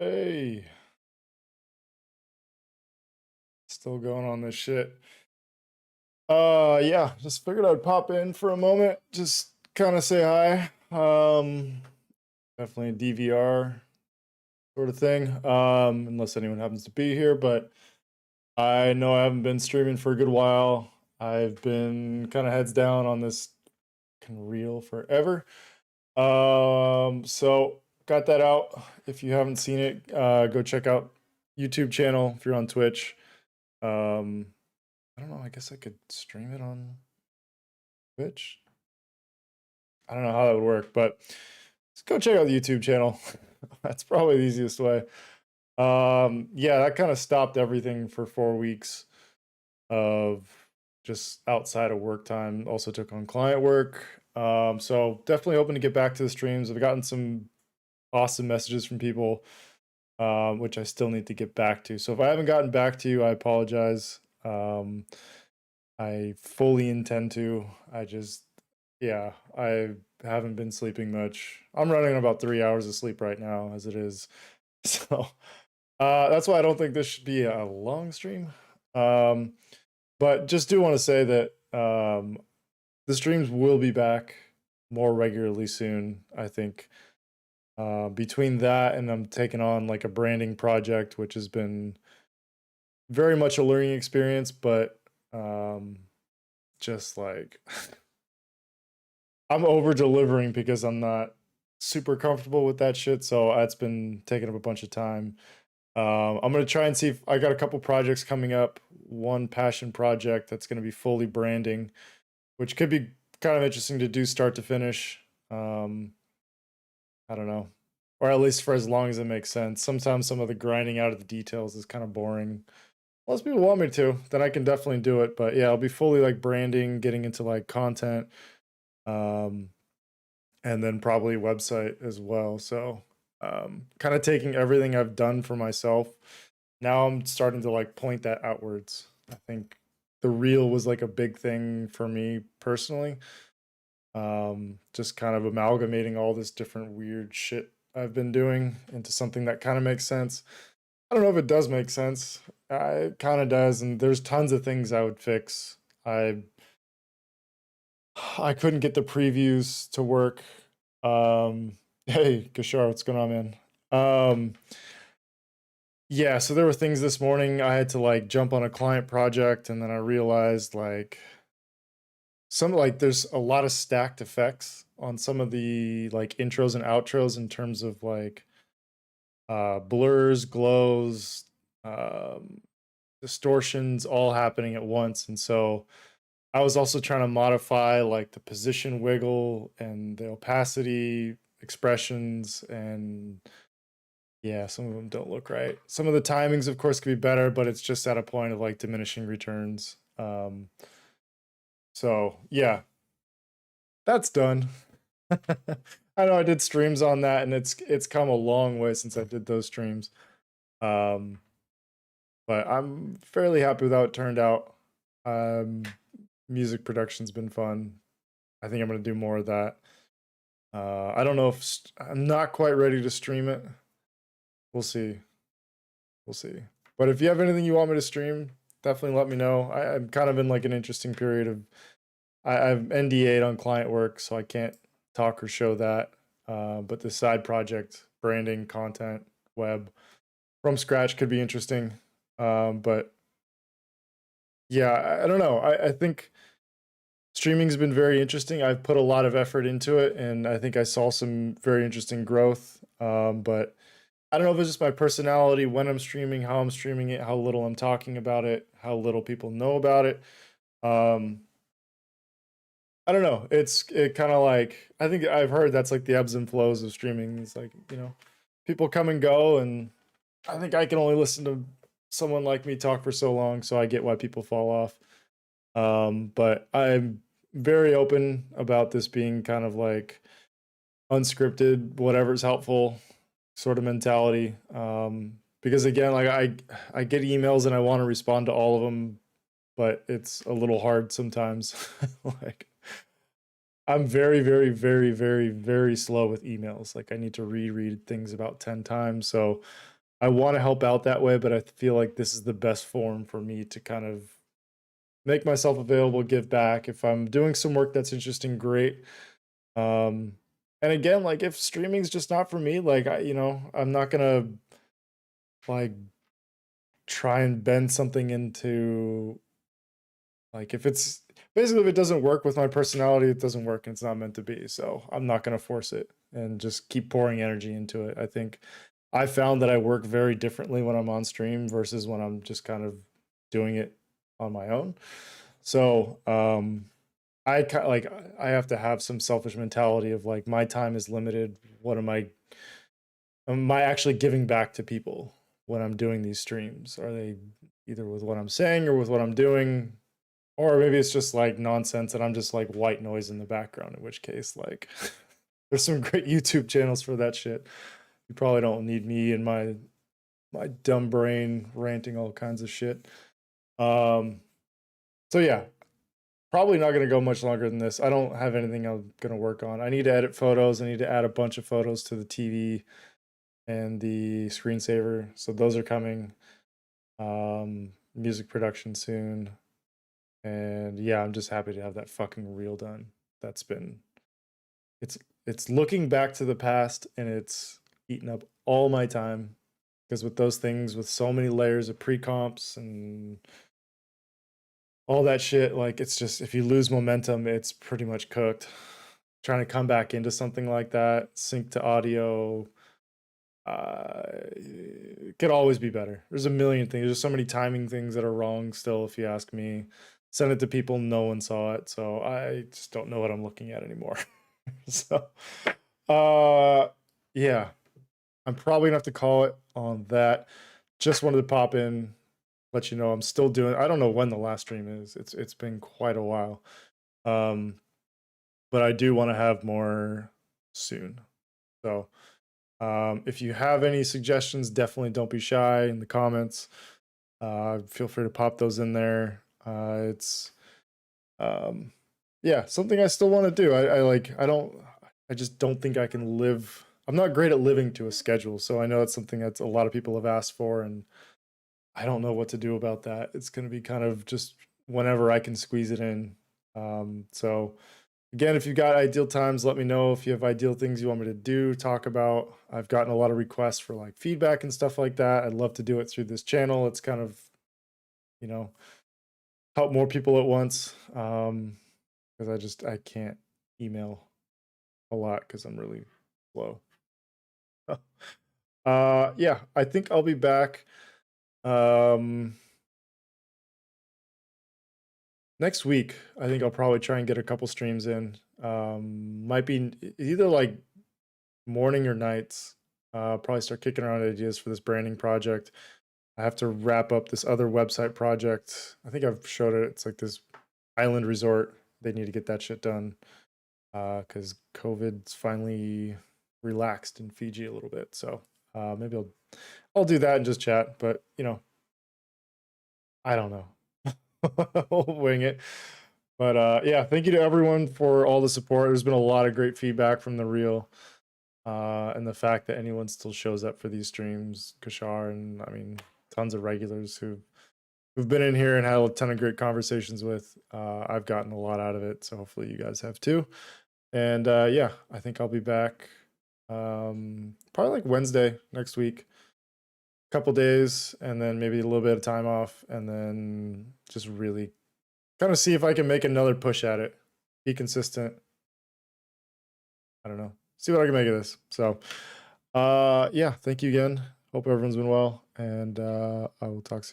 Hey, still going on this shit. Yeah, just figured I'd pop in for a moment, just kind of say hi. Definitely a DVR sort of thing. Unless anyone happens to be here, but I know I haven't been streaming for a good while. I've been kind of heads down on this can reel forever. So got that out. If you haven't seen it, go check out YouTube channel if you're on Twitch. Um, I don't know. I guess I could stream it on Twitch. I don't know how that would work, but just go check out the YouTube channel. That's probably the easiest way. Yeah, that kind of stopped everything for 4 weeks of just outside of work time. Also took on client work. So definitely hoping to get back to the streams. I've gotten some awesome messages from people, which I still need to get back to. So if I haven't gotten back to you, I apologize. I fully intend to. Yeah, I haven't been sleeping much. I'm running about 3 hours of sleep right now as it is. So that's why I don't think this should be a long stream. Um, but just do want to say that the streams will be back more regularly soon. I think between that and I'm taking on like a branding project, which has been very much a learning experience, but just like I'm over delivering because I'm not super comfortable with that shit. So that's been taking up a bunch of time. I'm gonna try and see if I got a couple projects coming up. One passion project that's gonna be fully branding, which could be kind of interesting to do start to finish. Um, I don't know, or at least for as long as it makes sense. Sometimes some of the grinding out of the details is kind of boring. Most people want me to, then I can definitely do it. But yeah, I'll be fully like branding, getting into like content. Um, and then probably website as well. So kind of taking everything I've done for myself. Now I'm starting to like point that outwards. I think the reel was like a big thing for me personally. Just kind of amalgamating all this different weird shit I've been doing into something that kind of makes sense. I don't know if it does make sense. It kind of does, and there's tons of things I would fix. I couldn't get the previews to work. Hey, Kishar, what's going on, man? Yeah, so there were things this morning I had to like jump on a client project, and then I realized like there's a lot of stacked effects on some of the like intros and outros in terms of like blurs, glows, um, distortions all happening at once, and so I was also trying to modify like the position wiggle and the opacity expressions, and yeah, some of them don't look right. Some of the timings of course could be better, but it's just at a point of like diminishing returns. So yeah, that's done. I know I did streams on that and it's come a long way since I did those streams. Um, but I'm fairly happy with how it turned out. Um, Music production's been fun. I think I'm gonna do more of that. I don't know if I'm not quite ready to stream it. We'll see. We'll see. But if you have anything you want me to stream, definitely let me know. I'm kind of in like an interesting period of I've NDA'd on client work, so I can't talk or show that. But the side project, branding, content, web from scratch could be interesting. But yeah, I don't know. I think streaming's been very interesting. I've put a lot of effort into it, and I think I saw some very interesting growth. But I don't know if it's just my personality when I'm streaming, how I'm streaming it, how little I'm talking about it, how little people know about it. Um, I don't know. It kind of like I think I've heard that's like the ebbs and flows of streaming. It's like, people come and go, and I think I can only listen to someone like me talk for so long, so I get why people fall off. But I'm very open about this being kind of like unscripted, whatever's helpful sort of mentality. Because again, like I get emails and I want to respond to all of them, but it's a little hard sometimes. Like I'm very, very, very, very, very slow with emails. Like I need to reread things about 10 times. So I want to help out that way, but I feel like this is the best form for me to kind of make myself available, give back. If I'm doing some work that's interesting, great. And again, like if streaming's just not for me, like I'm not gonna like try and bend something into like if it's basically if it doesn't work with my personality, it doesn't work and it's not meant to be. So I'm not gonna force it and just keep pouring energy into it. I think I found that I work very differently when I'm on stream versus when I'm just kind of doing it on my own. So like I have to have some selfish mentality of like my time is limited. What am I actually giving back to people when I'm doing these streams? Are they either with what I'm saying or with what I'm doing? Or maybe it's just like nonsense and I'm just like white noise in the background, in which case like there's some great YouTube channels for that shit. You probably don't need me and my dumb brain ranting all kinds of shit. So yeah, probably not going to go much longer than this. I don't have anything I'm going to work on. I need to edit photos. I need to add a bunch of photos to the TV and the screensaver. So those are coming. Music production soon. And yeah, I'm just happy to have that fucking reel done. That's been it's looking back to the past and it's eaten up all my time because with those things with so many layers of pre-comps and all that shit, like it's just if you lose momentum, it's pretty much cooked. Trying to come back into something like that, sync to audio, it could always be better. There's a million things. There's so many timing things that are wrong still, if you ask me. Send it to people, no one saw it, so I just don't know what I'm looking at anymore. So, yeah, I'm probably gonna have to call it on that. Just wanted to pop in, let you know I'm still doing. I don't know when the last stream is. It's been quite a while, but I do want to have more soon. So, if you have any suggestions, definitely don't be shy in the comments. Feel free to pop those in there. It's yeah, something I still want to do. I just don't think I can live. I'm not great at living to a schedule, so I know it's something that a lot of people have asked for, and I don't know what to do about that. It's going to be kind of just whenever I can squeeze it in. So again, if you've got ideal times, let me know. If you have ideal things you want me to do, talk about. I've gotten a lot of requests for like feedback and stuff like that. I'd love to do it through this channel. It's kind of, you know, help more people at once. Because I can't email a lot because I'm really slow. Yeah, I think I'll be back. Next week, I think I'll probably try and get a couple streams in. Might be either like morning or nights. Probably start kicking around ideas for this branding project. I have to wrap up this other website project. I think I've showed it. It's like this island resort. They need to get that shit done because COVID's finally relaxed in Fiji a little bit. So maybe I'll do that and just chat. But I don't know. We'll wing it. But yeah, thank you to everyone for all the support. There's been a lot of great feedback from the reel. And the fact that anyone still shows up for these streams, Kashar, and I mean, tons of regulars who've been in here and had a ton of great conversations with. I've gotten a lot out of it, so hopefully you guys have too. And yeah, I think I'll be back probably like Wednesday next week. Couple days, and then maybe a little bit of time off, and then just really kind of see if I can make another push at it. Be consistent. I don't know. See what I can make of this. So yeah, thank you again. Hope everyone's been well, and I will talk soon.